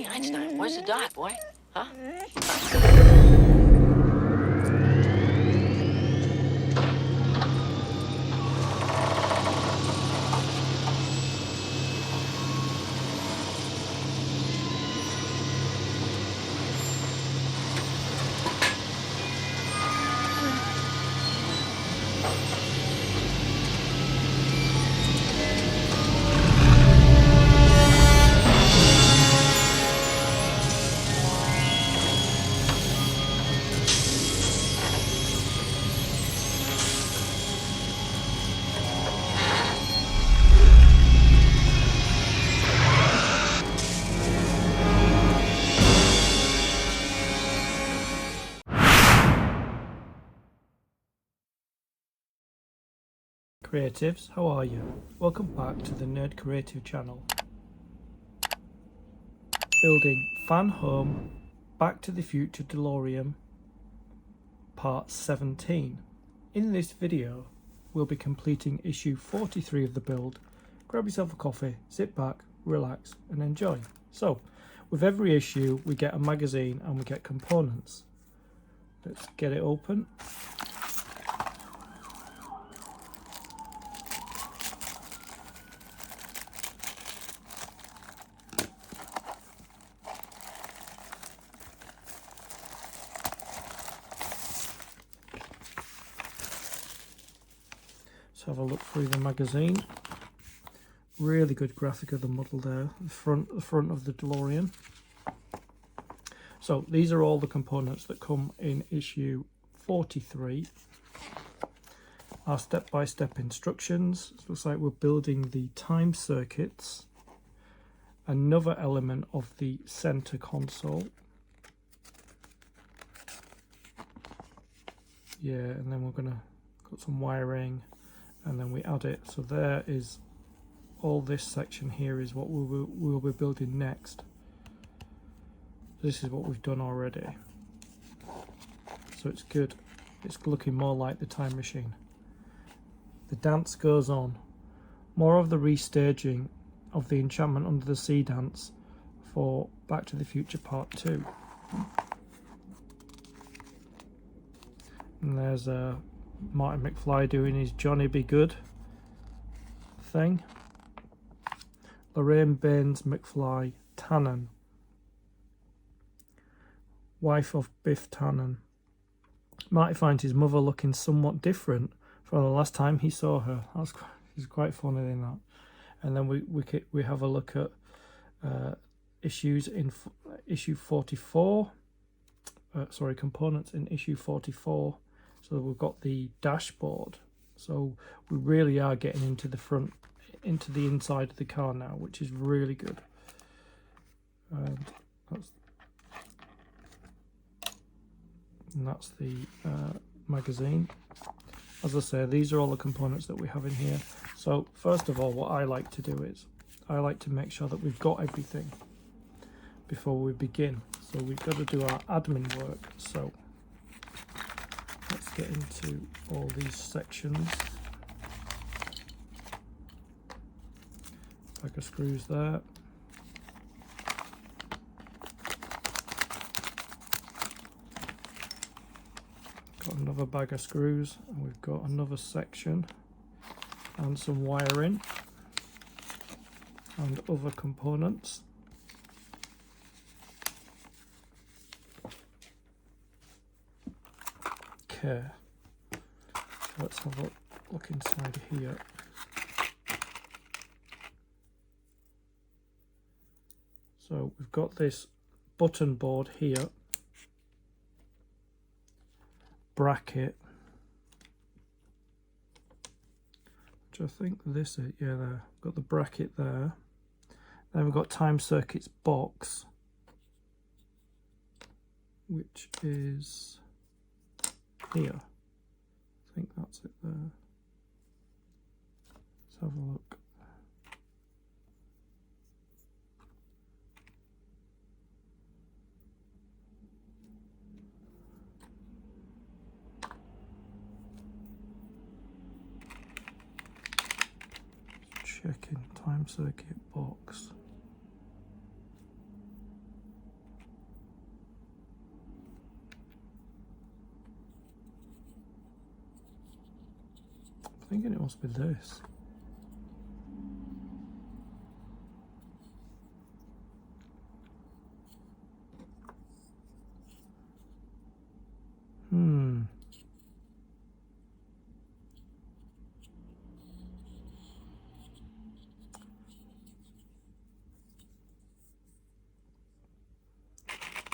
Hey, Einstein, where's the dot, boy? Huh? Creatives, how are you? Welcome back to the Nerd Creative channel. Building FANHOME Back to the Future Delorean Part 17. In this video, we'll be completing issue 43 of the build. Grab yourself a coffee, sit back, relax and enjoy. So, with every issue we get a magazine and we get components. Let's get it open. Let's have a look through the magazine. Really good graphic of the model there, the front of the DeLorean. So these are all the components that come in issue 43. Our step-by-step instructions. It looks like we're building the time circuits, another element of the center console. Yeah, and then we're gonna got some wiring and then we add it. So there is all this section here is what we'll be building next. This is what we've done already. So it's good. It's looking more like the time machine. The dance goes on. More of the restaging of the Enchantment Under the Sea dance for Back to the Future Part 2. And there's Martin McFly doing his Johnny Be Good thing. Lorraine Baines McFly Tannen, wife of Biff Tannen. Marty finds his mother looking somewhat different from the last time he saw her. He's quite funny in that. And then we have a look at issues in issue 44. Components in issue 44. So we've got the dashboard. So we really are getting into the inside of the car now, which is really good. And that's the magazine. As I say, these are all the components that we have in here. So first of all, what I like to do is I like to make sure that we've got everything before we begin. So we've got to do our admin work. So let's get into all these sections. Bag of screws there. Got another bag of screws, and we've got another section and some wiring and other components. Okay, so let's have a look inside here. So we've got this button board here, bracket, which I think this is, yeah, there. Got the bracket there. Then we've got time circuits box, which is here. I think that's it there. Let's have a look. Checking time circuit box. thinking it must be this.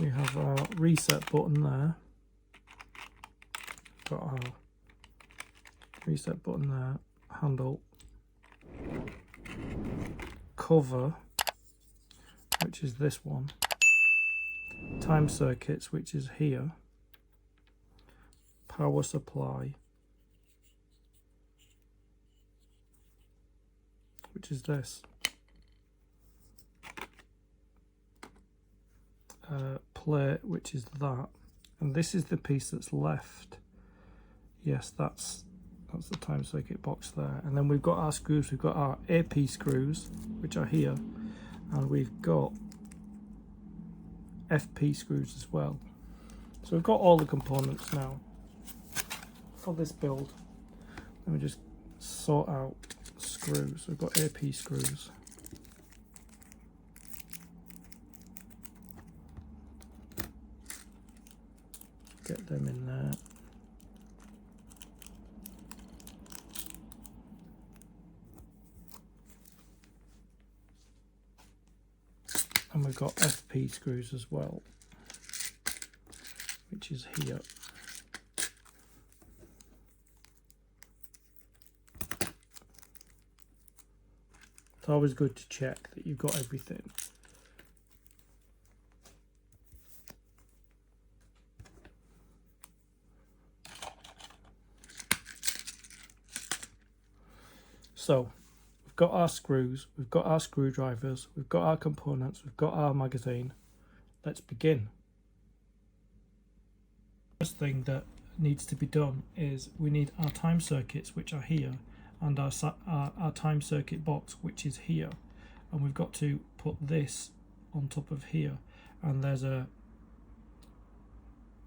We have our reset button there. Got our reset button there. Handle. Cover, which is this one. Time circuits, which is here. Power supply, which is this. Plate, which is that, and this is the piece that's left. Yes, that's the time circuit box there. And then we've got our screws. We've got our AP screws, which are here, and we've got FP screws as well. So we've got all the components now for this build. Let me just sort out screws. We've got AP screws. Get them in there. And we've got FP screws as well, which is here. It's always good to check that you've got everything. So we've got our screws, we've got our screwdrivers, we've got our components, we've got our magazine. Let's begin. First thing that needs to be done is we need our time circuits, which are here, and our time circuit box, which is here. And we've got to put this on top of here, and there's a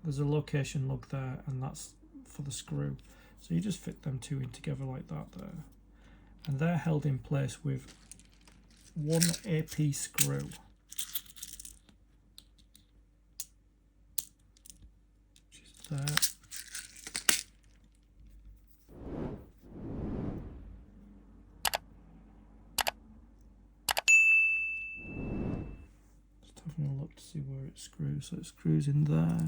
location lug there, and that's for the screw. So you just fit them two in together like that there. And they're held in place with one AP screw. Which is there. Just having a look to see where it screws. So it screws in there.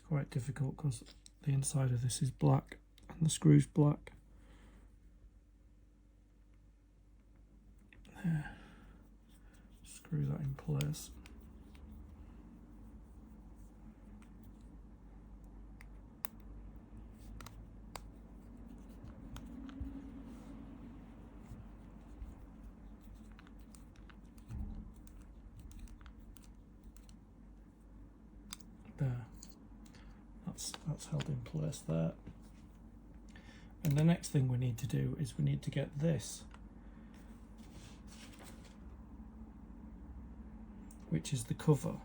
Quite difficult because the inside of this is black and the screw's black. There. Screw that in place. There. That's held in place there. And the next thing we need to do is we need to get this, which is the cover.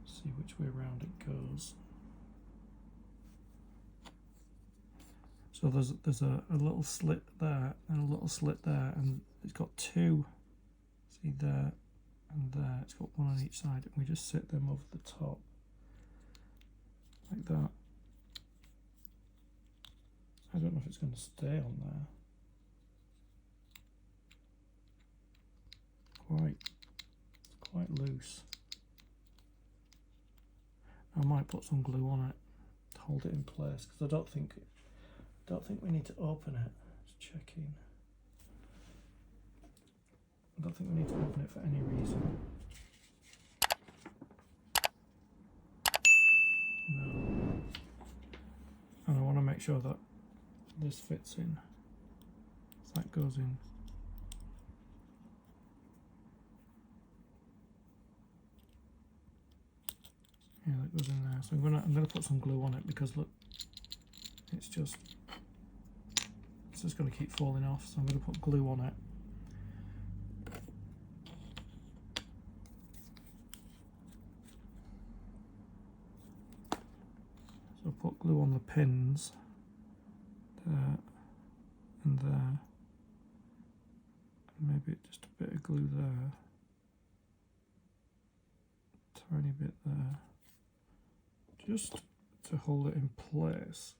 See which way around it goes. So there's a little slit there and a little slit there, and it's got two. See there and there. It's got one on each side, and we just sit them over the top. Like that. I don't know if it's going to stay on there. Quite loose. I might put some glue on it to hold it in place, because I don't think we need to open it. Just checking. I don't think we need to open it for any reason. No. And I want to make sure that this fits in. So that goes in. Yeah, that goes in there. So I'm gonna put some glue on it, because look, it's it's just going to keep falling off, so I'm going to put glue on it. So I'll put glue on the pins there and there, and maybe just a bit of glue there, tiny bit there, just to hold it in place,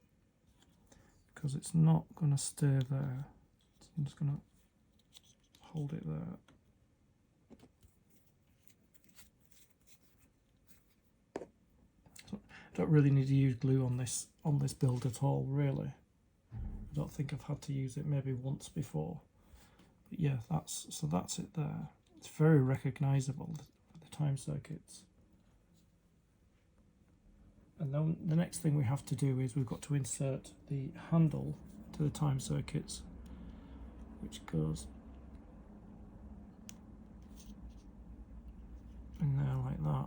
because it's not going to stay there. So I'm just going to hold it there. So I don't really need to use glue on this build at all, really. I don't think I've had to use it, maybe once before. But yeah, that's it there. It's very recognisable, the time circuits. And then the next thing we have to do is we've got to insert the handle to the time circuits, which goes in there like that.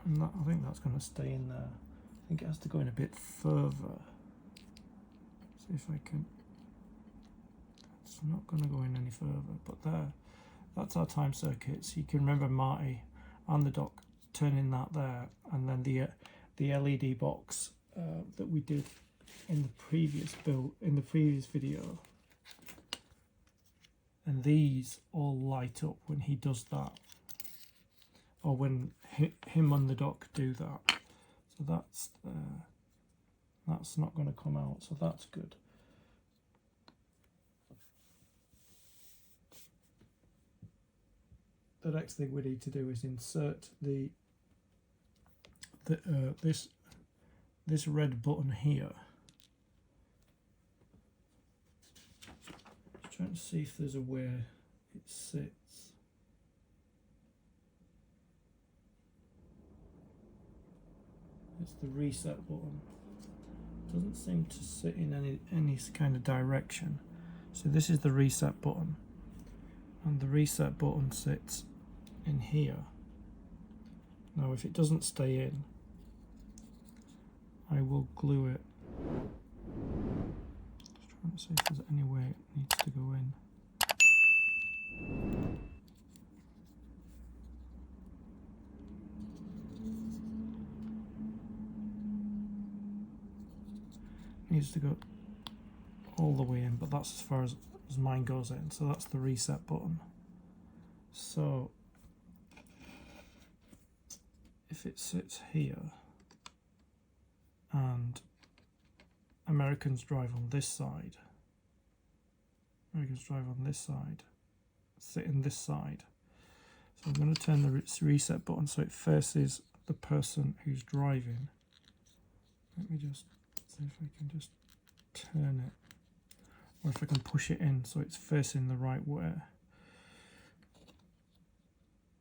And that, I think that's going to stay in there. I think it has to go in a bit further. See if I can. It's not going to go in any further, but there. That's our time circuits. You can remember Marty and the dock turning that there, and then the LED box that we did in the previous video. And these all light up when he does that, or when him and the dock do that. So that's not going to come out. So that's good. The next thing we need to do is insert this red button here. Just trying to see if there's a way it sits. It's the reset button. Doesn't seem to sit in any kind of direction. So this is the reset button, and the reset button sits in here. Now if it doesn't stay in, I will glue it. Just trying to see if there's any way it needs to go in. It needs to go all the way in, but that's as far as mine goes in. So that's the reset button. So if it sits here and Americans drive on this side, sit in this side. So I'm going to turn the reset button so it faces the person who's driving. Let me just see if I can just turn it, or if I can push it in so it's facing the right way,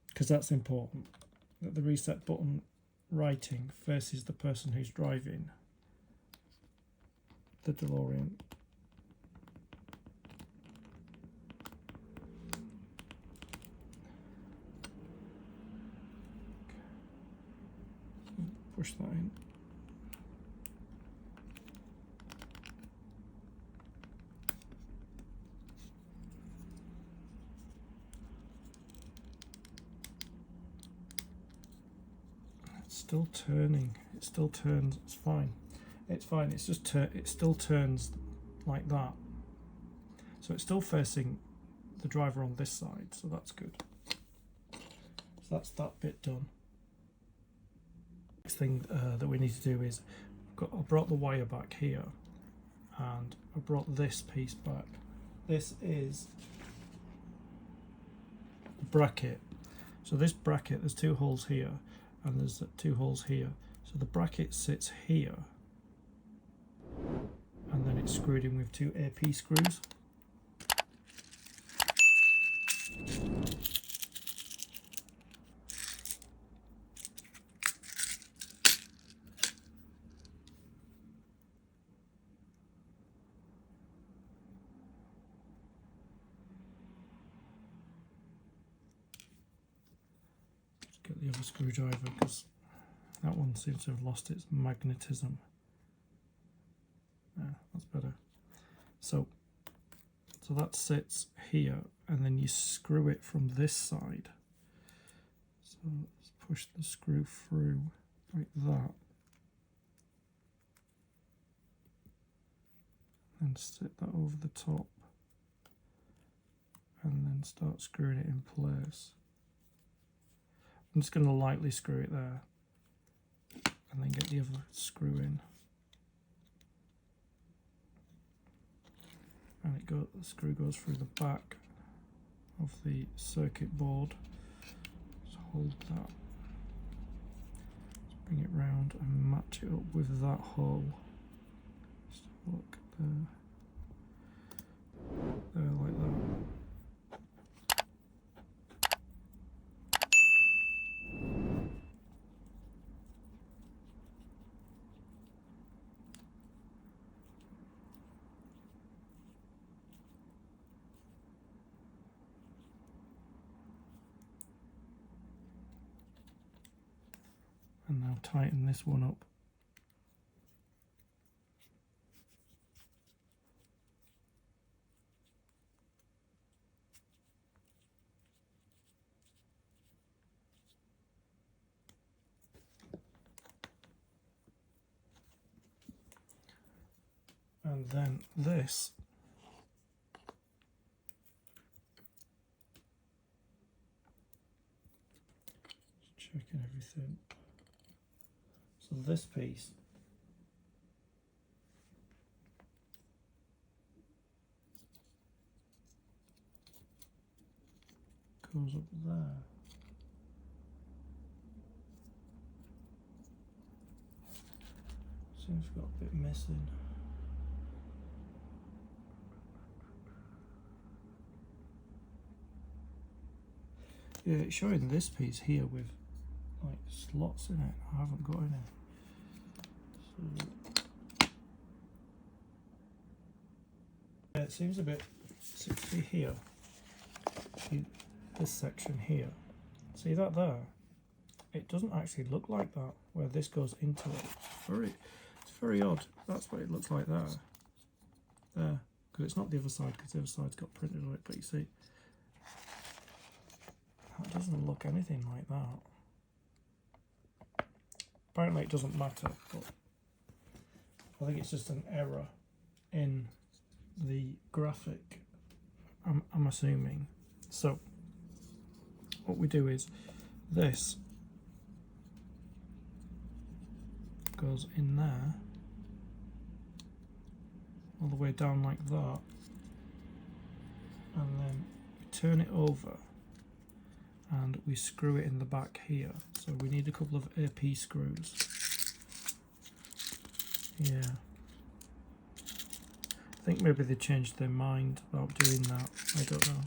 because that's important, that the reset button writing faces the person who's driving the DeLorean. So push that in. Still turning. It still turns. It's fine. It's fine. It's just it still turns like that. So it's still facing the driver on this side. So that's good. So that's that bit done. Next thing that we need to do is I brought the wire back here, and I brought this piece back. This is a bracket. So this bracket, there's two holes here, and there's two holes here. So the bracket sits here, and then it's screwed in with two AP screws. Get the other screwdriver because That one seems to have lost its magnetism. Yeah, that's better. So that sits here, and then you screw it from this side. So let's push the screw through like that. And sit that over the top. And then start screwing it in place. I'm just going to lightly screw it there. And then get the other screw in. And the screw goes through the back of the circuit board. Just hold that. Just bring it round and match it up with that hole. Just look there. There, like that. And now tighten this one up. And then this just checking everything. So this piece goes up there. Seems we've got a bit missing. Yeah, it's showing this piece here with like slots in it. I haven't got any. So yeah, it seems a bit. See here. See this section here. See that there? It doesn't actually look like that where this goes into it. It's very odd. That's what it looks like there. There, because it's not the other side, because the other side's got printed on it. But you see. That doesn't look anything like that. Apparently it doesn't matter, but I think it's just an error in the graphic, I'm assuming. So what we do is this goes in there all the way down like that, and then we turn it over and we screw it in the back here. So we need a couple of AP screws. Yeah. I think maybe they changed their mind about doing that. I don't know.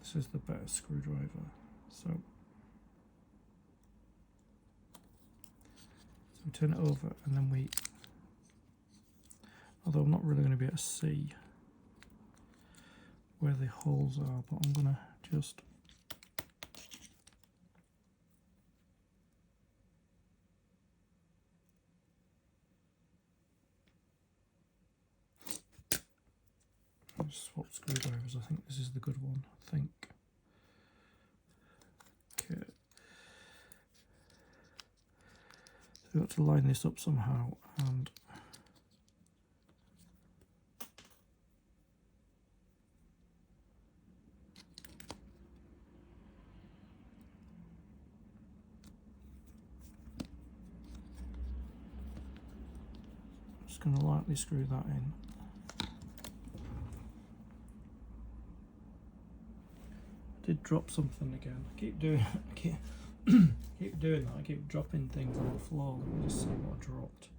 This is the better screwdriver. So we turn it over, and then we, although I'm not really going to be able to see where the holes are, but I'm going to just swap screwdrivers. I think this is the good one. I think. Okay. So we've got to line this up somehow, and I'm just going to lightly screw that in. Did drop something again. I keep doing keep doing that. I keep dropping things on the floor. Let me just see what I dropped.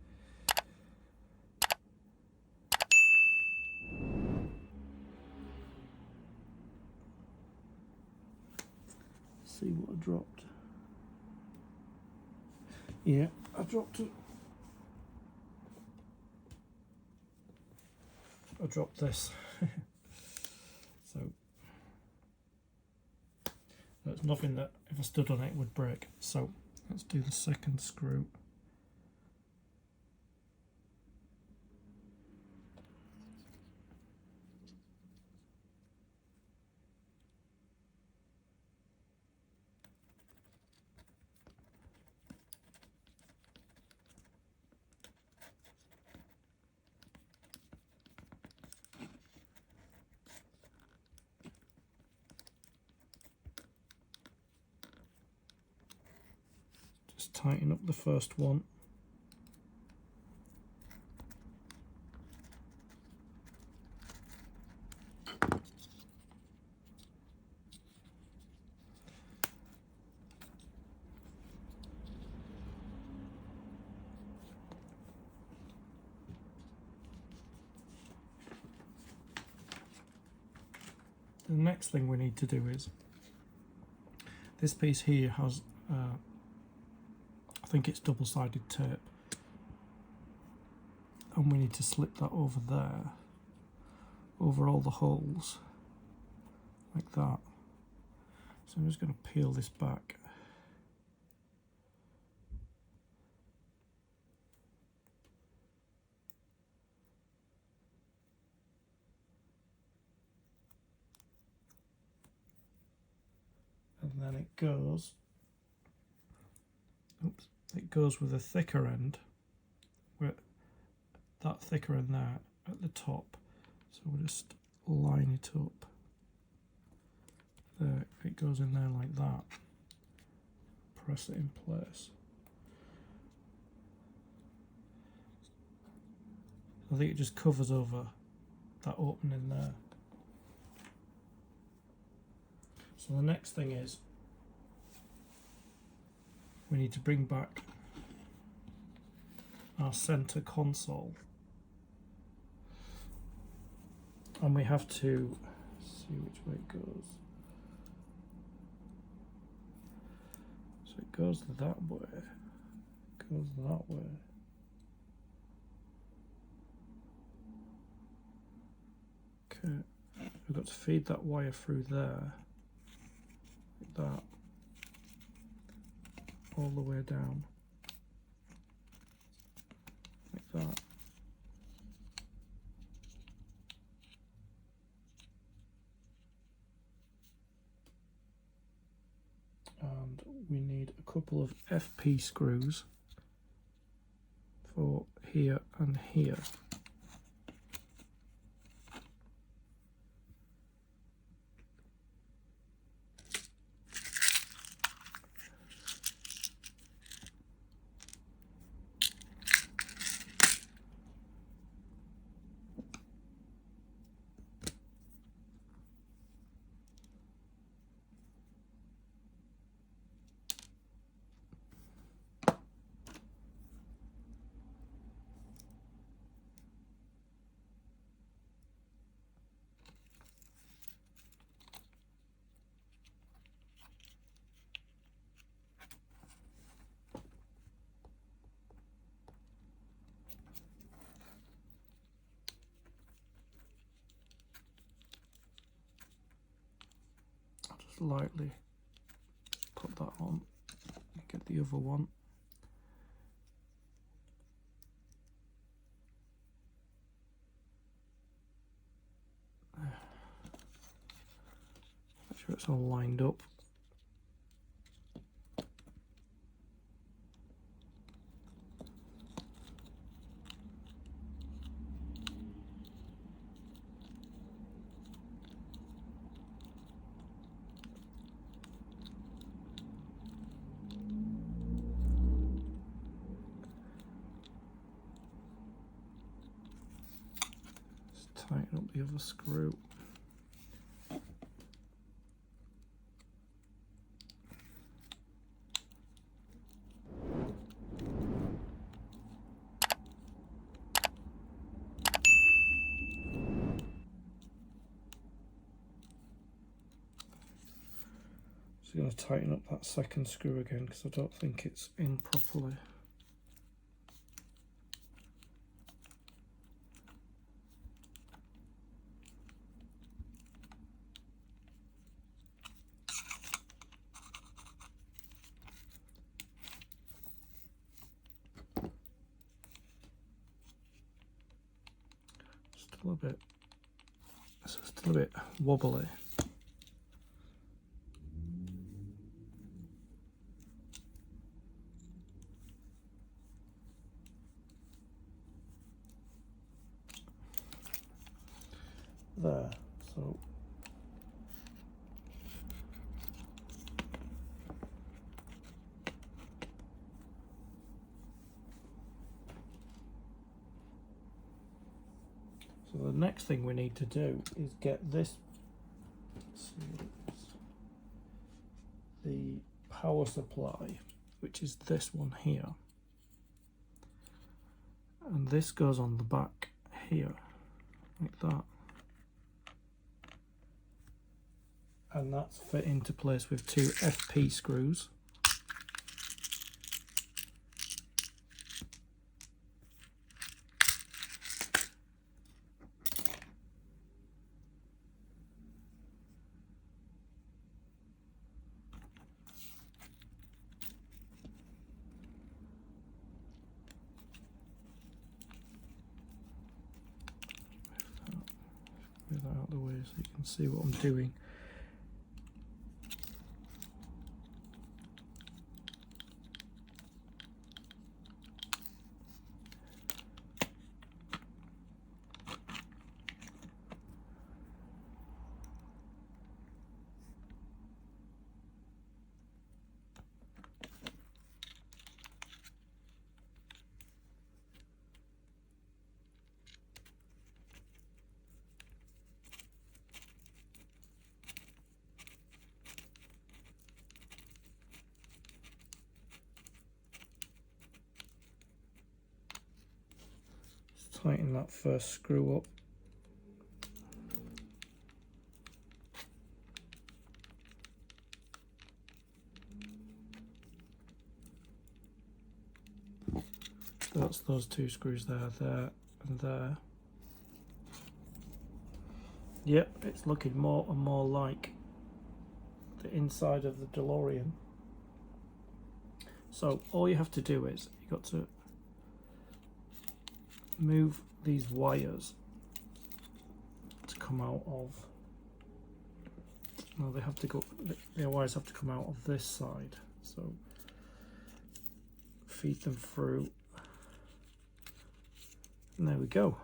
See what I dropped. Yeah, I dropped it. I dropped this. So There's nothing that if I stood on it would break. So let's do the second screw. Just tighten up the first one. The next thing we need to do is, this piece here has, I think it's double-sided tape, and we need to slip that over there, over all the holes, like that. So I'm just going to peel this back. And then it goes, oops, it goes with a thicker end, where that thicker end there at the top. So we'll just line it up there. It goes in there like that. Press it in place. I think it just covers over that opening there. So the next thing is, we need to bring back our center console, and we have to see which way it goes. So it goes that way, it goes that way. Okay, we've got to feed that wire through there, like that, all the way down, like that. And we need a couple of FP screws for here and here. Lightly put that on, get the other one. Make sure it's all lined up. Tighten up the other screw. Just going to tighten up that second screw again because I don't think it's in properly. it's still a bit wobbly. There, so the next thing we need to do is get this, the power supply, which is this one here, and this goes on the back here like that, and that's fit into place with 2 FP screws. Get that out of the way so you can see what I'm doing. Tighten that first screw up. That's those 2 screws there, and there. Yep, it's looking more and more like the inside of the Delorean. So all you have to do is you've got to move these wires to come out of, no, they have to go, the wires have to come out of this side, so feed them through, and there we go.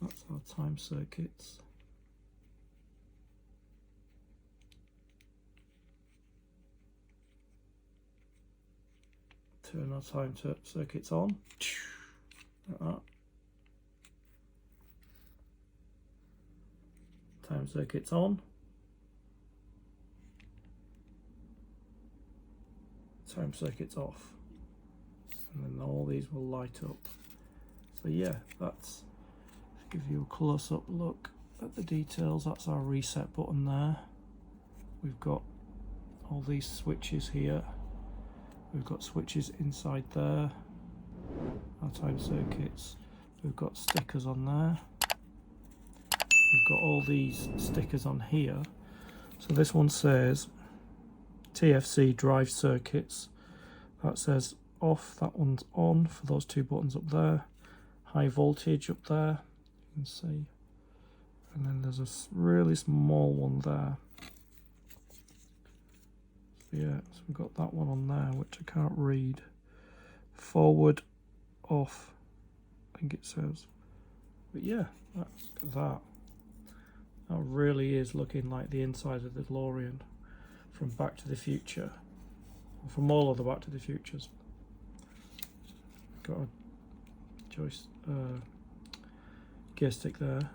That's our time circuits. Turn our time circuits on, like that. Time circuits on. Time circuits off. And then all these will light up. So yeah, that's, to give you a close-up look at the details, that's our reset button there. We've got all these switches here. We've got switches inside there, our time circuits. We've got stickers on there. We've got all these stickers on here. So this one says TFC drive circuits. That says off, that one's on for those 2 buttons up there. High voltage up there, you can see. And then there's a really small one there. Yeah, so we've got that one on there, which I can't read. Forward, off, I think it says. But yeah, that's that. That really is looking like the inside of the Delorean from Back to the Future. Or from all of the Back to the Futures. Got a gear stick there.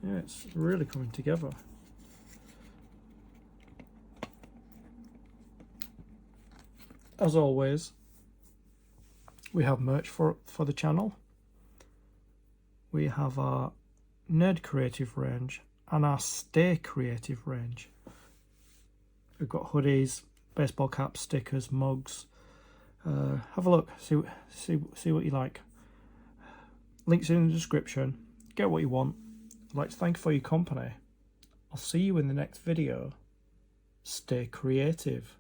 Yeah, it's really coming together. As always, we have merch for the channel. We have our Nerd Creative range and our Stay Creative range. We've got hoodies, baseball caps, stickers, mugs. Have a look, see what you like. Links in the description. Get what you want. I'd like to thank you for your company. I'll see you in the next video. Stay creative.